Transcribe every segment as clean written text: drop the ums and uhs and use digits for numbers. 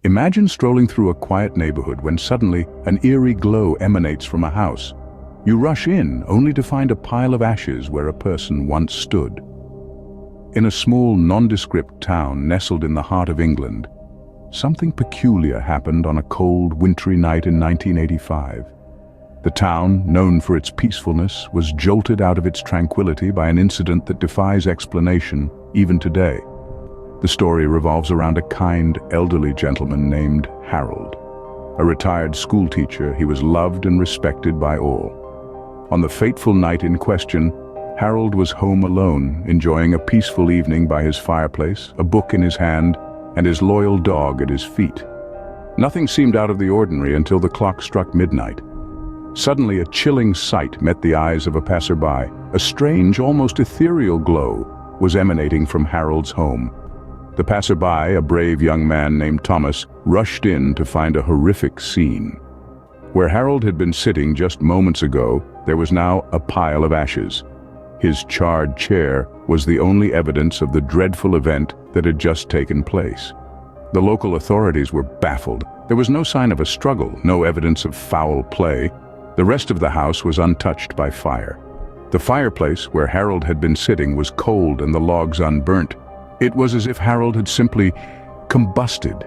Imagine strolling through a quiet neighborhood when suddenly an eerie glow emanates from a house. You rush in only to find a pile of ashes where a person once stood. In a small, nondescript town nestled in the heart of England, something peculiar happened on a cold, wintry night in 1985. The town, known for its peacefulness, was jolted out of its tranquility by an incident that defies explanation even today. The story revolves around a kind, elderly gentleman named Harold. A retired schoolteacher, he was loved and respected by all. On the fateful night in question, Harold was home alone, enjoying a peaceful evening by his fireplace, a book in his hand, and his loyal dog at his feet. Nothing seemed out of the ordinary until the clock struck midnight. Suddenly, a chilling sight met the eyes of a passerby. A strange, almost ethereal glow was emanating from Harold's home. The passerby, a brave young man named Thomas, rushed in to find a horrific scene. Where Harold had been sitting just moments ago, there was now a pile of ashes. His charred chair was the only evidence of the dreadful event that had just taken place. The local authorities were baffled. There was no sign of a struggle, no evidence of foul play. The rest of the house was untouched by fire. The fireplace where Harold had been sitting was cold and the logs unburnt. It was as if Harold had simply combusted.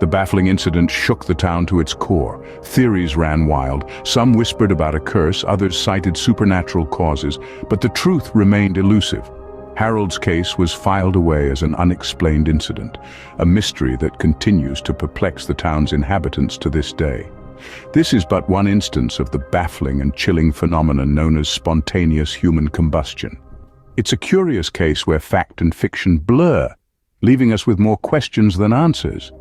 The baffling incident shook the town to its core. Theories ran wild. Some whispered about a curse, others cited supernatural causes, but the truth remained elusive. Harold's case was filed away as an unexplained incident, a mystery that continues to perplex the town's inhabitants to this day. This is but one instance of the baffling and chilling phenomenon known as spontaneous human combustion. It's a curious case where fact and fiction blur, leaving us with more questions than answers.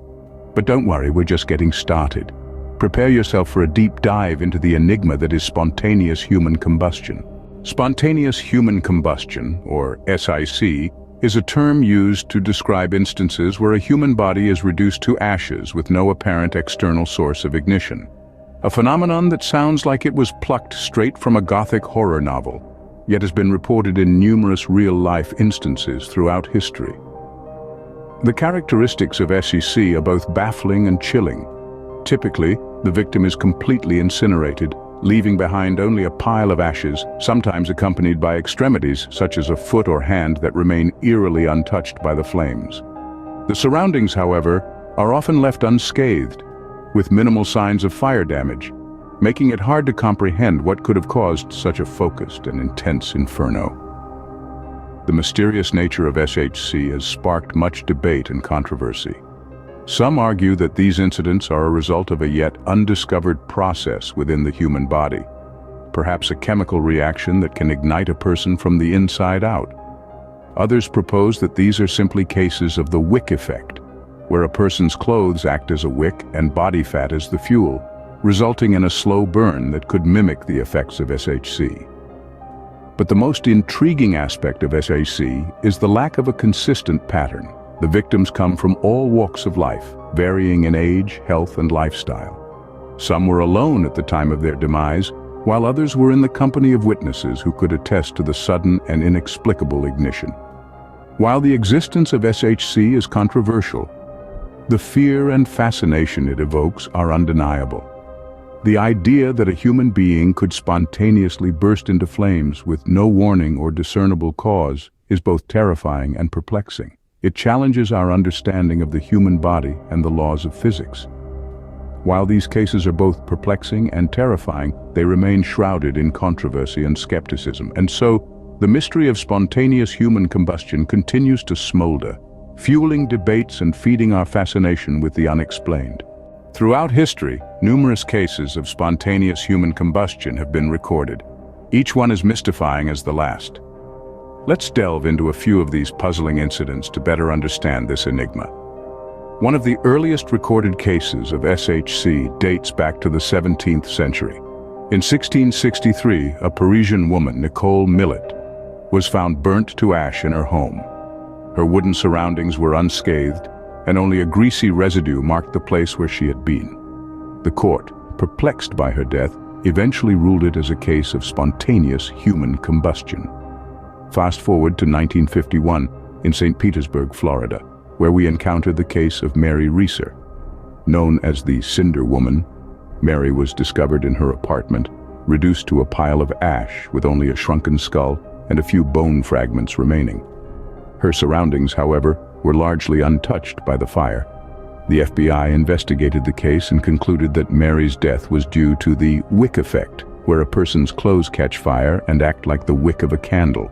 But don't worry, we're just getting started. Prepare yourself for a deep dive into the enigma that is spontaneous human combustion. Spontaneous human combustion, or SIC, is a term used to describe instances where a human body is reduced to ashes with no apparent external source of ignition. A phenomenon that sounds like it was plucked straight from a Gothic horror novel, yet has been reported in numerous real-life instances throughout history. The characteristics of SEC are both baffling and chilling. Typically, the victim is completely incinerated, leaving behind only a pile of ashes, sometimes accompanied by extremities such as a foot or hand that remain eerily untouched by the flames. The surroundings, however, are often left unscathed, with minimal signs of fire damage, making it hard to comprehend what could have caused such a focused and intense inferno. The mysterious nature of SHC has sparked much debate and controversy. Some argue that these incidents are a result of a yet undiscovered process within the human body, perhaps a chemical reaction that can ignite a person from the inside out. Others propose that these are simply cases of the wick effect, where a person's clothes act as a wick and body fat as the fuel, resulting in a slow burn that could mimic the effects of SHC. But the most intriguing aspect of SHC is the lack of a consistent pattern. The victims come from all walks of life, varying in age, health, and lifestyle. Some were alone at the time of their demise, while others were in the company of witnesses who could attest to the sudden and inexplicable ignition. While the existence of SHC is controversial, the fear and fascination it evokes are undeniable. The idea that a human being could spontaneously burst into flames with no warning or discernible cause is both terrifying and perplexing. It challenges our understanding of the human body and the laws of physics. While these cases are both perplexing and terrifying, they remain shrouded in controversy and skepticism, and so the mystery of spontaneous human combustion continues to smolder, fueling debates and feeding our fascination with the unexplained. Throughout history, numerous cases of spontaneous human combustion have been recorded, each one as mystifying as the last. Let's delve into a few of these puzzling incidents to better understand this enigma. One of the earliest recorded cases of SHC dates back to the 17th century. In 1663, a Parisian woman, Nicole Millet, was found burnt to ash in her home. Her wooden surroundings were unscathed, and only a greasy residue marked the place where she had been. The court, perplexed by her death, eventually ruled it as a case of spontaneous human combustion. Fast forward to 1951 in St. Petersburg, Florida, where we encountered the case of Mary Reeser, Known as the Cinder Woman, Mary was discovered in her apartment, reduced to a pile of ash with only a shrunken skull and a few bone fragments remaining. Her surroundings, however, were largely untouched by the fire. The FBI investigated the case and concluded that Mary's death was due to the wick effect, where a person's clothes catch fire and act like the wick of a candle.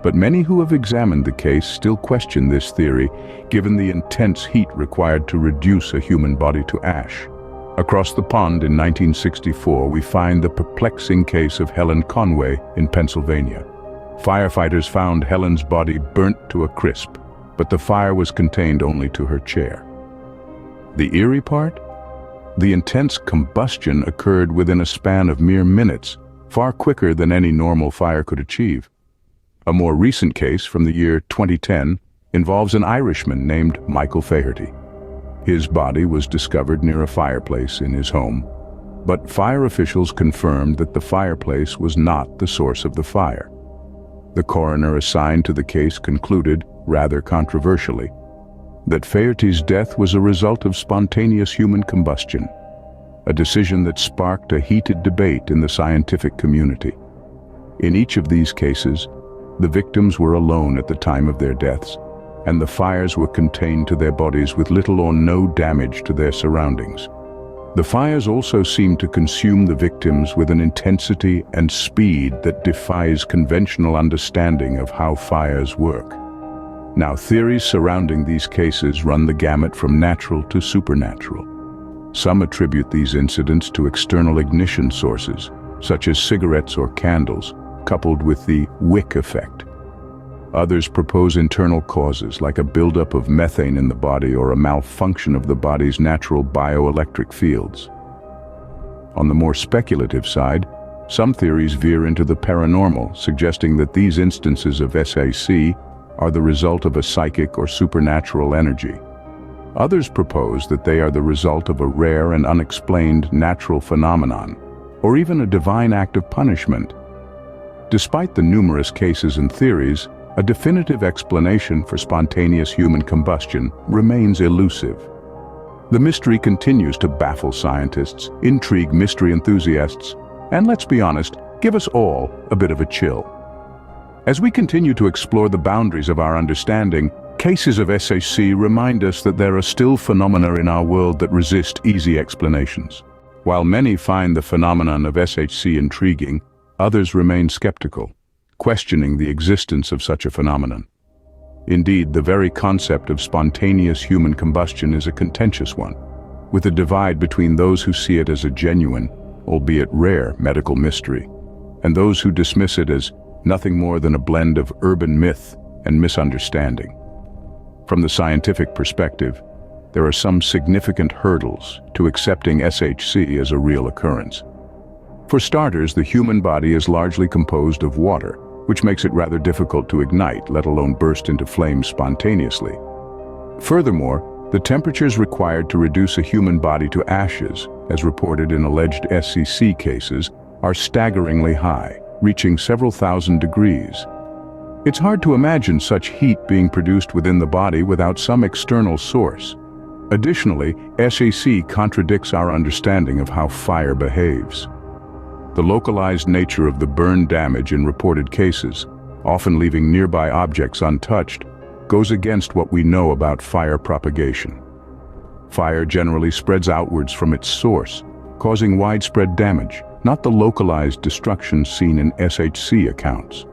But many who have examined the case still question this theory, given the intense heat required to reduce a human body to ash. Across the pond in 1964, we find the perplexing case of Helen Conway in Pennsylvania. Firefighters found Helen's body burnt to a crisp, but the fire was contained only to her chair. The eerie part? The intense combustion occurred within a span of mere minutes, far quicker than any normal fire could achieve. A more recent case from the year 2010 involves an Irishman named Michael Faherty. His body was discovered near a fireplace in his home, but fire officials confirmed that the fireplace was not the source of the fire. The coroner assigned to the case concluded, rather controversially, that Faherty's death was a result of spontaneous human combustion, a decision that sparked a heated debate in the scientific community. In each of these cases, the victims were alone at the time of their deaths, and the fires were contained to their bodies with little or no damage to their surroundings. The fires also seemed to consume the victims with an intensity and speed that defies conventional understanding of how fires work. Now, theories surrounding these cases run the gamut from natural to supernatural. Some attribute these incidents to external ignition sources, such as cigarettes or candles, coupled with the wick effect. Others propose internal causes, like a buildup of methane in the body or a malfunction of the body's natural bioelectric fields. On the more speculative side, some theories veer into the paranormal, suggesting that these instances of SAC are the result of a psychic or supernatural energy. Others propose that they are the result of a rare and unexplained natural phenomenon, or even a divine act of punishment. Despite the numerous cases and theories, a definitive explanation for spontaneous human combustion remains elusive. The mystery continues to baffle scientists, intrigue mystery enthusiasts, and let's be honest, give us all a bit of a chill. As we continue to explore the boundaries of our understanding, cases of SAC remind us that there are still phenomena in our world that resist easy explanations. While many find the phenomenon of SHC intriguing, others remain skeptical, questioning the existence of such a phenomenon. Indeed, the very concept of spontaneous human combustion is a contentious one, with a divide between those who see it as a genuine, albeit rare, medical mystery, and those who dismiss it as nothing more than a blend of urban myth and misunderstanding. From the scientific perspective, there are some significant hurdles to accepting SHC as a real occurrence. For starters, the human body is largely composed of water, which makes it rather difficult to ignite, let alone burst into flames spontaneously. Furthermore, the temperatures required to reduce a human body to ashes, as reported in alleged SCC cases, are staggeringly high, reaching several thousand degrees. It's hard to imagine such heat being produced within the body without some external source. Additionally, SAC contradicts our understanding of how fire behaves. The localized nature of the burn damage in reported cases, often leaving nearby objects untouched, goes against what we know about fire propagation. Fire generally spreads outwards from its source, causing widespread damage, not the localized destruction seen in SHC accounts.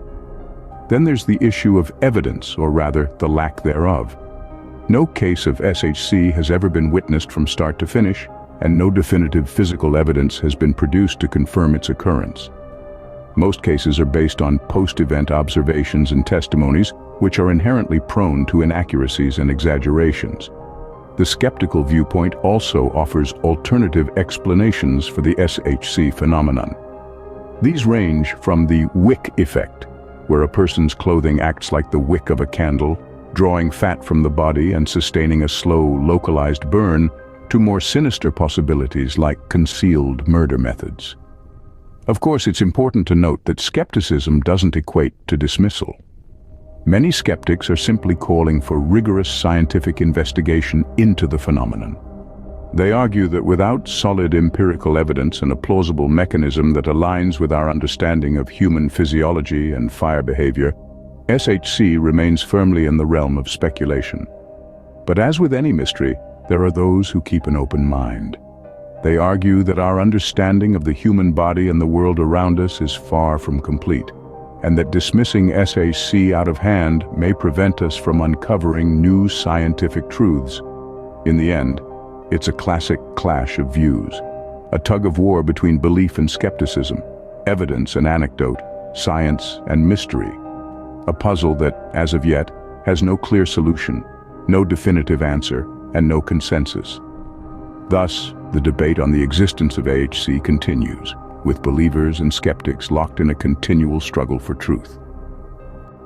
Then there's the issue of evidence, or rather, the lack thereof. No case of SHC has ever been witnessed from start to finish, and no definitive physical evidence has been produced to confirm its occurrence. Most cases are based on post-event observations and testimonies, which are inherently prone to inaccuracies and exaggerations. The skeptical viewpoint also offers alternative explanations for the SHC phenomenon. These range from the wick effect, where a person's clothing acts like the wick of a candle, drawing fat from the body and sustaining a slow, localized burn, to more sinister possibilities like concealed murder methods. Of course, it's important to note that skepticism doesn't equate to dismissal. Many skeptics are simply calling for rigorous scientific investigation into the phenomenon. They argue that without solid empirical evidence and a plausible mechanism that aligns with our understanding of human physiology and fire behavior, SHC remains firmly in the realm of speculation. But as with any mystery, there are those who keep an open mind. They argue that our understanding of the human body and the world around us is far from complete, and that dismissing SHC out of hand may prevent us from uncovering new scientific truths. In the end, it's a classic clash of views, a tug-of-war between belief and skepticism, evidence and anecdote, science and mystery. A puzzle that, as of yet, has no clear solution, no definitive answer, and no consensus. Thus, the debate on the existence of AHC continues, with believers and skeptics locked in a continual struggle for truth.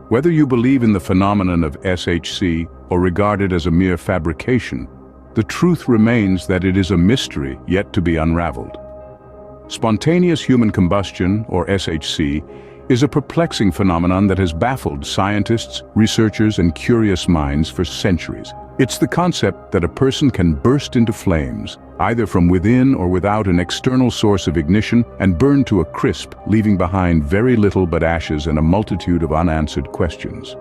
Whether you believe in the phenomenon of SHC or regard it as a mere fabrication, the truth remains that it is a mystery yet to be unraveled. Spontaneous human combustion, or SHC, is a perplexing phenomenon that has baffled scientists, researchers, and curious minds for centuries. It's the concept that a person can burst into flames, either from within or without an external source of ignition, and burn to a crisp, leaving behind very little but ashes and a multitude of unanswered questions.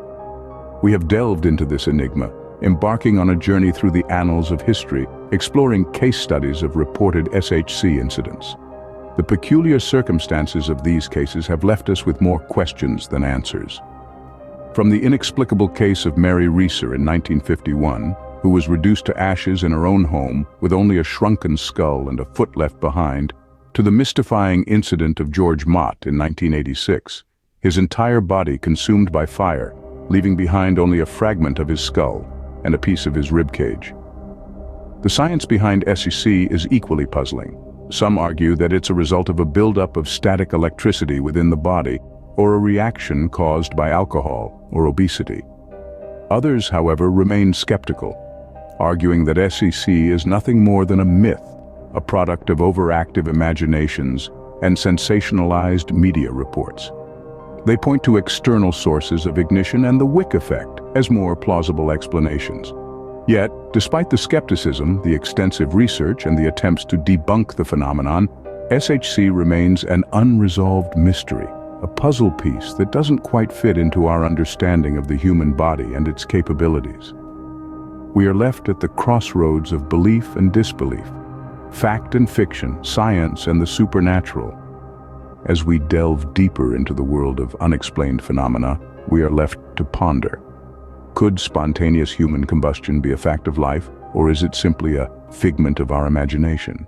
We have delved into this enigma, embarking on a journey through the annals of history, exploring case studies of reported SHC incidents. The peculiar circumstances of these cases have left us with more questions than answers. From the inexplicable case of Mary Reeser in 1951, who was reduced to ashes in her own home with only a shrunken skull and a foot left behind, to the mystifying incident of George Mott in 1986, his entire body consumed by fire, leaving behind only a fragment of his skull and a piece of his ribcage. The science behind SHC is equally puzzling. Some argue that it's a result of a buildup of static electricity within the body, or a reaction caused by alcohol or obesity. Others, however, remain skeptical, arguing that SHC is nothing more than a myth, a product of overactive imaginations and sensationalized media reports. They point to external sources of ignition and the wick effect as more plausible explanations. Yet, despite the skepticism, the extensive research, and the attempts to debunk the phenomenon, SHC remains an unresolved mystery, a puzzle piece that doesn't quite fit into our understanding of the human body and its capabilities. We are left at the crossroads of belief and disbelief, fact and fiction, science and the supernatural. As we delve deeper into the world of unexplained phenomena, we are left to ponder. Could spontaneous human combustion be a fact of life, or is it simply a figment of our imagination?